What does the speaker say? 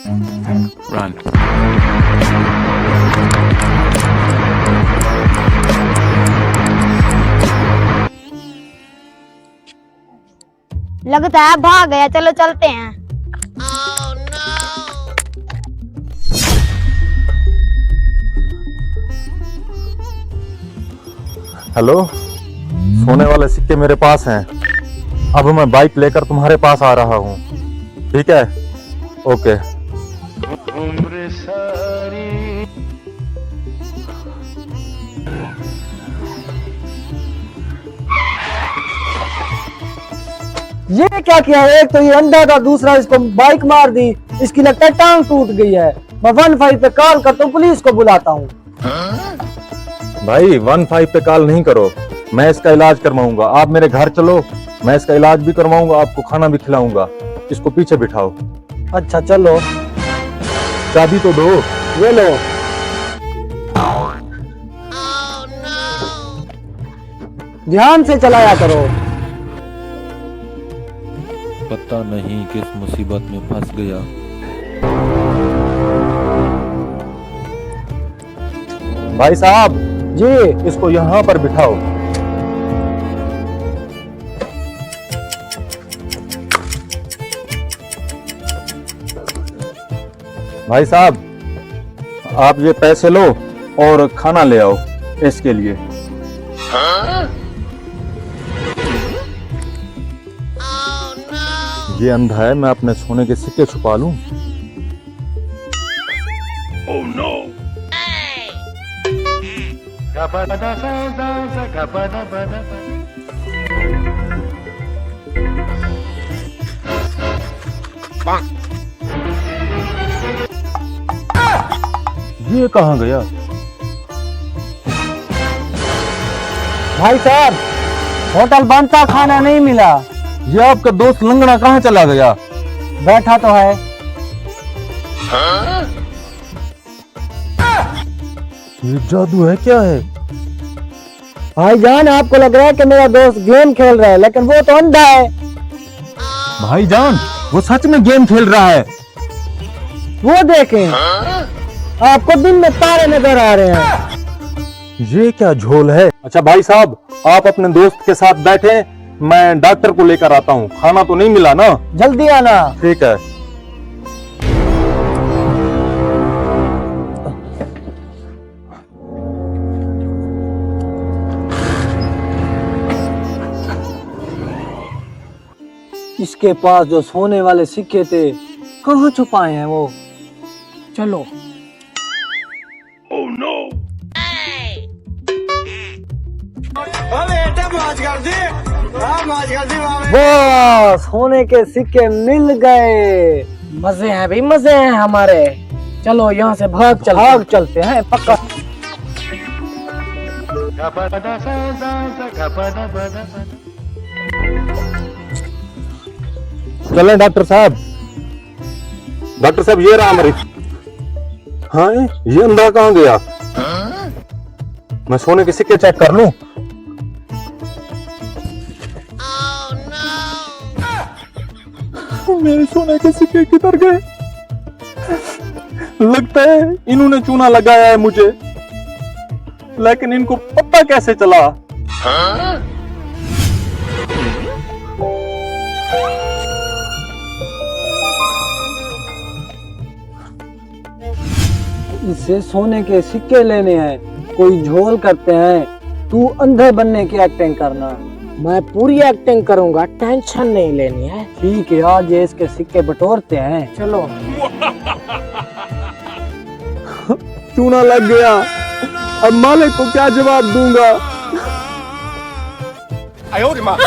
Run. लगता है भाग गया, चलो चलते हैं। हेलो, सोने वाले सिक्के मेरे पास हैं। अब मैं बाइक लेकर तुम्हारे पास आ रहा हूँ, ठीक है? ओके। ये क्या किया है? एक तो ये अंधा था, दूसरा इसको बाइक मार दी, इसकी लगता है टांग टूट गई है। मैं 15 पे कॉल करता हूँ, पुलिस को बुलाता हूँ। भाई 15 पे कॉल नहीं करो, मैं इसका इलाज करवाऊंगा। आप मेरे घर चलो, मैं इसका इलाज भी करवाऊंगा, आपको खाना भी खिलाऊंगा। इसको पीछे बिठाओ। अच्छा चलो। चाबी तो दो। ये लो। ध्यान से चलाया करो। पता नहीं किस मुसीबत में फंस गया। भाई साहब जी। इसको यहाँ पर बिठाओ। भाई साहब, आप ये पैसे लो और खाना ले आओ इसके लिए। ये अंधा है, मैं अपने सोने के सिक्के छुपा लूं। Oh no! ये कहाँ गया? भाई साहब, होटल बंद था, खाना नहीं मिला। ये आपका दोस्त लंगड़ा कहाँ चला गया? बैठा तो है। ये जादू है क्या है? भाईजान, आपको लग रहा है कि मेरा दोस्त गेम खेल रहा है, लेकिन वो तो अंधा है। भाईजान, वो सच में गेम खेल रहा है। वो देखें, आपको दिन में तारे नजर आ रहे हैं। ये क्या झोल है? अच्छा भाई साहब, आप अपने दोस्त के साथ बैठे, मैं डॉक्टर को लेकर आता हूँ। खाना तो नहीं मिला ना? जल्दी आना। ठीक है। इसके पास जो सोने वाले सिक्के थे, कहाँ छुपाए हैं वो? चलो। Oh no! वाह, सोने के सिक्के मिल गए। मजे हैं भाई, मजे हैं हमारे। चलो यहाँ से भाग चलते हैं पक्का। चले डॉक्टर साहब। डॉक्टर साहब, ये रहा मरीज। हाँ, ये अंधा कहाँ गया? मैं सोने के सिक्के चेक कर लूं। मेरे सोने के सिक्के किधर गए? लगता है इन्होंने चूना लगाया है मुझे, लेकिन इनको पता कैसे चला? इससे सोने के सिक्के लेने हैं, कोई झोल करते हैं। तू अंधे बनने की एक्टिंग करना। मैं पूरी एक्टिंग करूंगा, टेंशन नहीं लेनी है। ठीक है, आज ये इसके सिक्के बटोरते हैं। चलो। चूना लग गया, अब मालिक को क्या जवाब दूंगा? I owed him up.